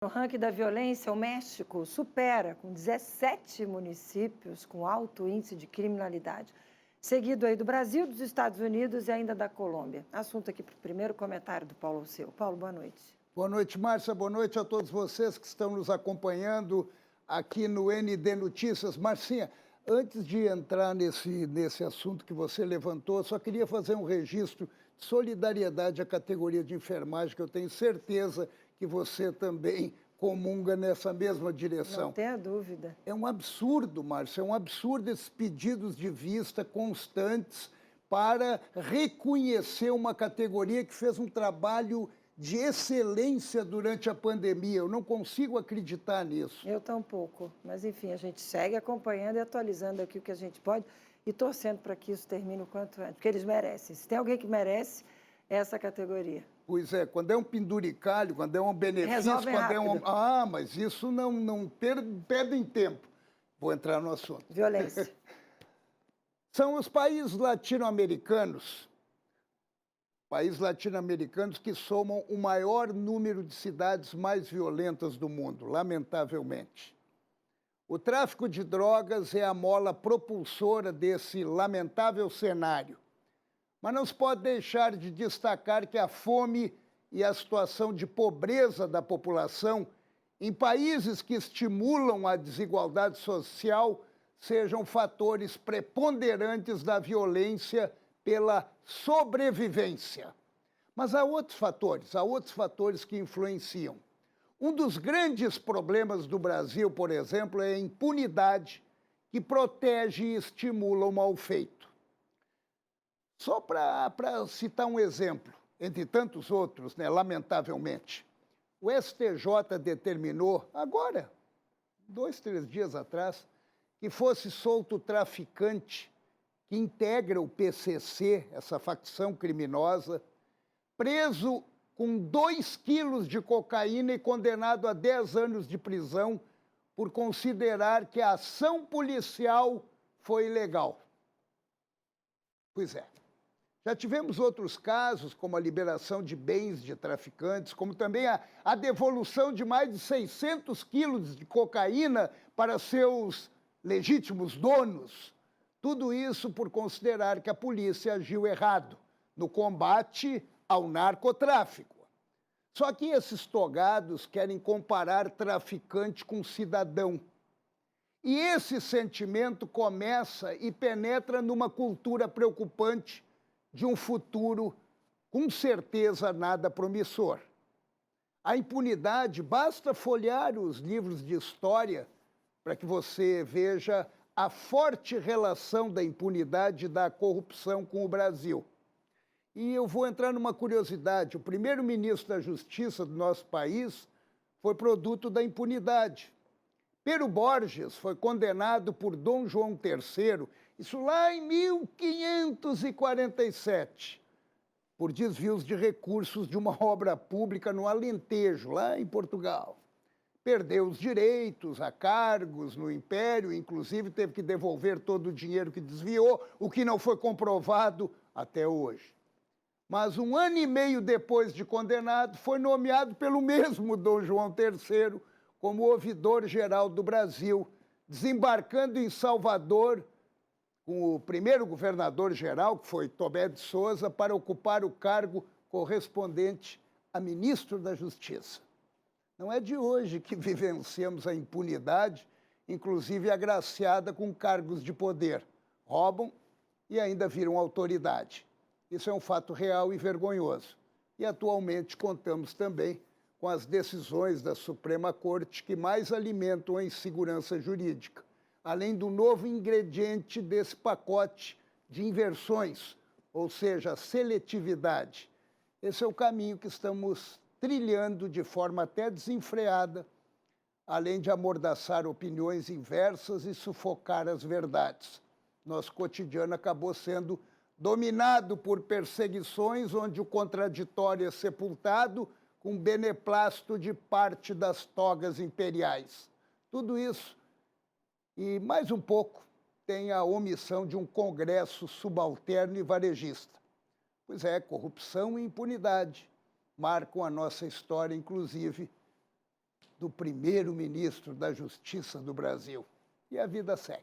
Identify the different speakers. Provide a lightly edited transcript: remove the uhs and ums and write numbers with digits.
Speaker 1: No ranking da violência, o México supera com 17 municípios com alto índice de criminalidade, seguido aí do Brasil, dos Estados Unidos e ainda da Colômbia. Assunto aqui para o primeiro comentário do Paulo Alceu. Paulo, boa noite.
Speaker 2: Boa noite, Márcia. Boa noite a todos vocês que estão nos acompanhando aqui no ND Notícias. Marcinha, antes de entrar nesse assunto que você levantou, só queria fazer um registro de solidariedade à categoria de enfermagem, que eu tenho certeza que você também comunga nessa mesma direção.
Speaker 1: Não tenha dúvida.
Speaker 2: É um absurdo, Márcia, é um absurdo esses pedidos de vista constantes para reconhecer uma categoria que fez um trabalho de excelência durante a pandemia. Eu não consigo acreditar nisso.
Speaker 1: Eu tampouco. Mas, enfim, a gente segue acompanhando e atualizando aqui o que a gente pode e torcendo para que isso termine o quanto antes, porque eles merecem. Se tem alguém que merece, é essa categoria.
Speaker 2: Pois é, quando é um penduricalho, quando é um benefício,
Speaker 1: Resolvem
Speaker 2: quando é um...
Speaker 1: rápido.
Speaker 2: Ah, mas isso não perdem tempo. Vou entrar no assunto.
Speaker 1: Violência.
Speaker 2: São os países latino-americanos que somam o maior número de cidades mais violentas do mundo, lamentavelmente. O tráfico de drogas é a mola propulsora desse lamentável cenário. Mas não se pode deixar de destacar que a fome e a situação de pobreza da população em países que estimulam a desigualdade social sejam fatores preponderantes da violência pela sobrevivência. Mas há outros fatores que influenciam. Um dos grandes problemas do Brasil, por exemplo, é a impunidade que protege e estimula o mal feito. Só para citar um exemplo, entre tantos outros, né, lamentavelmente, o STJ determinou, agora, 2, 3 dias atrás, que fosse solto o traficante que integra o PCC, essa facção criminosa, preso com 2 quilos de cocaína e condenado a 10 anos de prisão por considerar que a ação policial foi ilegal. Pois é. Já tivemos outros casos, como a liberação de bens de traficantes, como também a devolução de mais de 600 quilos de cocaína para seus legítimos donos. Tudo isso por considerar que a polícia agiu errado no combate ao narcotráfico. Só que esses togados querem comparar traficante com cidadão. E esse sentimento começa e penetra numa cultura preocupante de um futuro, com certeza, nada promissor. A impunidade, basta folhear os livros de história para que você veja a forte relação da impunidade e da corrupção com o Brasil. E eu vou entrar numa curiosidade. O primeiro-ministro da Justiça do nosso país foi produto da impunidade. Pero Borges foi condenado por Dom João III, isso lá em 1547, por desvios de recursos de uma obra pública no Alentejo, lá em Portugal. Perdeu os direitos a cargos no Império, inclusive teve que devolver todo o dinheiro que desviou, o que não foi comprovado até hoje. Mas 1 ano e meio depois de condenado, foi nomeado pelo mesmo Dom João III como ouvidor-geral do Brasil, desembarcando em Salvador com o primeiro governador-geral, que foi Tomé de Souza, para ocupar o cargo correspondente a ministro da Justiça. Não é de hoje que vivenciamos a impunidade, inclusive agraciada com cargos de poder. Roubam e ainda viram autoridade. Isso é um fato real e vergonhoso. E atualmente contamos também com as decisões da Suprema Corte que mais alimentam a insegurança jurídica, além do novo ingrediente desse pacote de inversões, ou seja, a seletividade. Esse é o caminho que estamos trilhando de forma até desenfreada, além de amordaçar opiniões inversas e sufocar as verdades. Nosso cotidiano acabou sendo dominado por perseguições onde o contraditório é sepultado com beneplácito de parte das togas imperiais. Tudo isso, e mais um pouco, tem a omissão de um Congresso subalterno e varejista. Pois é, corrupção e impunidade marcam a nossa história, inclusive do primeiro-ministro da Justiça do Brasil. E a vida segue.